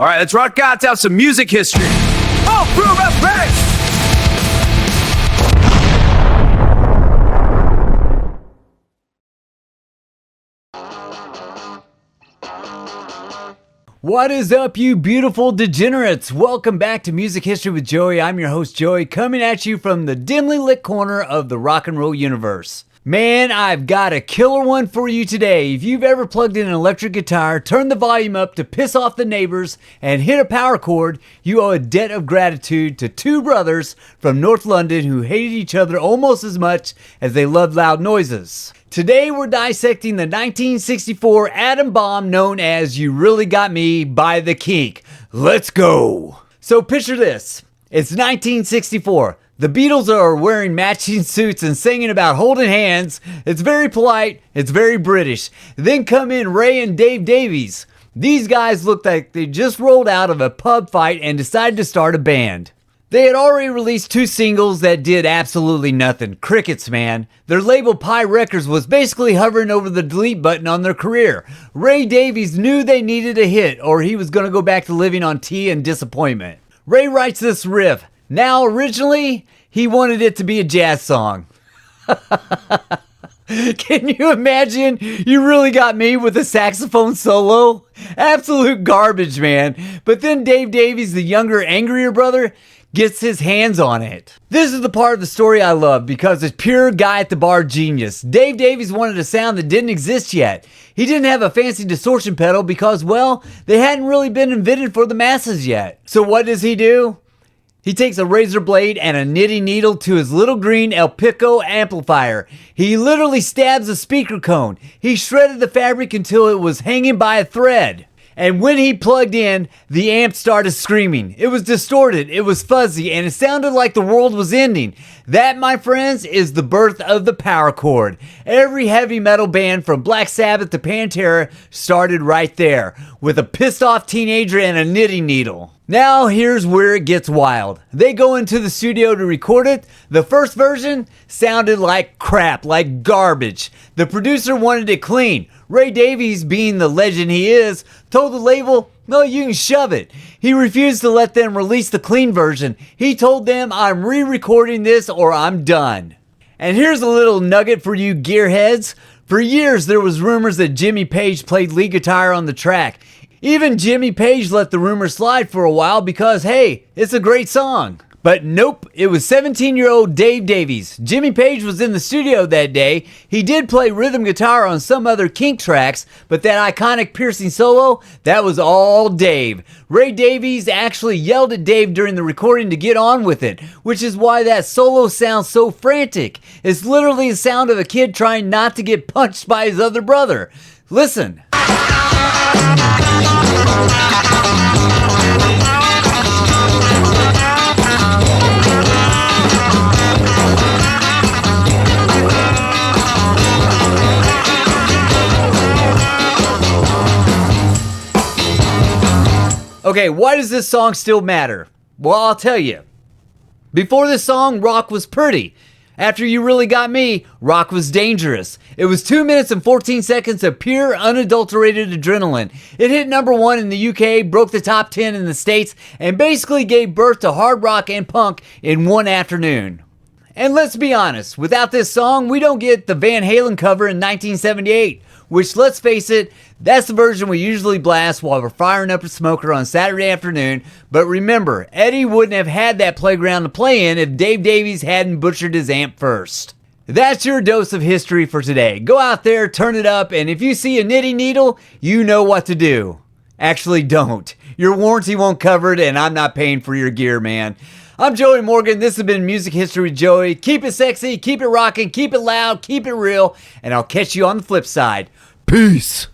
All right, let's rock out some music history. Oh, through the bass! What is up, you beautiful degenerates? Welcome back to Music History with Joey. I'm your host, Joey, coming at you from the dimly lit corner of the rock and roll universe. Man, I've got a killer one for you today. If you've ever plugged in an electric guitar, turned the volume up to piss off the neighbors, and hit a power chord, you owe a debt of gratitude to two brothers from North London who hated each other almost as much as they loved loud noises. Today we're dissecting the 1964 atom bomb known as You Really Got Me by The Kink. Let's go! So picture this. It's 1964. The Beatles are wearing matching suits and singing about holding hands. It's very polite. It's very British. Then come in Ray and Dave Davies. These guys looked like they just rolled out of a pub fight and decided to start a band. They had already released two singles that did absolutely nothing. Crickets, man. Their label Pie Records was basically hovering over the delete button on their career. Ray Davies knew they needed a hit or he was going to go back to living on tea and disappointment. Ray writes this riff. Now, originally, he wanted it to be a jazz song. Can you imagine? You really got me with a saxophone solo? Absolute garbage, man. But then Dave Davies, the younger, angrier brother, gets his hands on it. This is the part of the story I love because it's pure guy at the bar genius. Dave Davies wanted a sound that didn't exist yet. He didn't have a fancy distortion pedal because, well, they hadn't really been invented for the masses yet. So what does he do? He takes a razor blade and a knitting needle to his little green El Pico amplifier. He literally stabs a speaker cone. He shredded the fabric until it was hanging by a thread. And when he plugged in, the amp started screaming. It was distorted, it was fuzzy, and it sounded like the world was ending. That, my friends, is the birth of the power chord. Every heavy metal band from Black Sabbath to Pantera started right there, with a pissed off teenager and a knitting needle. Now here's where it gets wild. They go into the studio to record it. The first version sounded like crap, like garbage. The producer wanted it clean. Ray Davies, being the legend he is, told the label, no, you can shove it. He refused to let them release the clean version. He told them, I'm re-recording this or I'm done. And here's a little nugget for you gearheads. For years, there was rumors that Jimmy Page played lead guitar on the track. Even Jimmy Page let the rumor slide for a while because, hey, it's a great song. But nope, it was 17-year-old Dave Davies. Jimmy Page was in the studio that day. He did play rhythm guitar on some other Kink tracks, but that iconic piercing solo, that was all Dave. Ray Davies actually yelled at Dave during the recording to get on with it, which is why that solo sounds so frantic. It's literally the sound of a kid trying not to get punched by his other brother. Listen. Okay, why does this song still matter? Well, I'll tell you. Before this song, rock was pretty. After You Really Got Me, rock was dangerous. It was 2 minutes and 14 seconds of pure, unadulterated adrenaline. It hit number 1 in the UK, broke the top 10 in the States, and basically gave birth to hard rock and punk in one afternoon. And let's be honest, without this song, we don't get the Van Halen cover in 1978, which, let's face it, that's the version we usually blast while we're firing up a smoker on Saturday afternoon. But remember, Eddie wouldn't have had that playground to play in if Dave Davies hadn't butchered his amp first. That's your dose of history for today. Go out there, turn it up, and if you see a knitting needle, you know what to do. Actually, don't. Your warranty won't cover it, and I'm not paying for your gear, man. I'm Joey Morgan. This has been Music History with Joey. Keep it sexy, keep it rocking, keep it loud, keep it real, and I'll catch you on the flip side. Peace.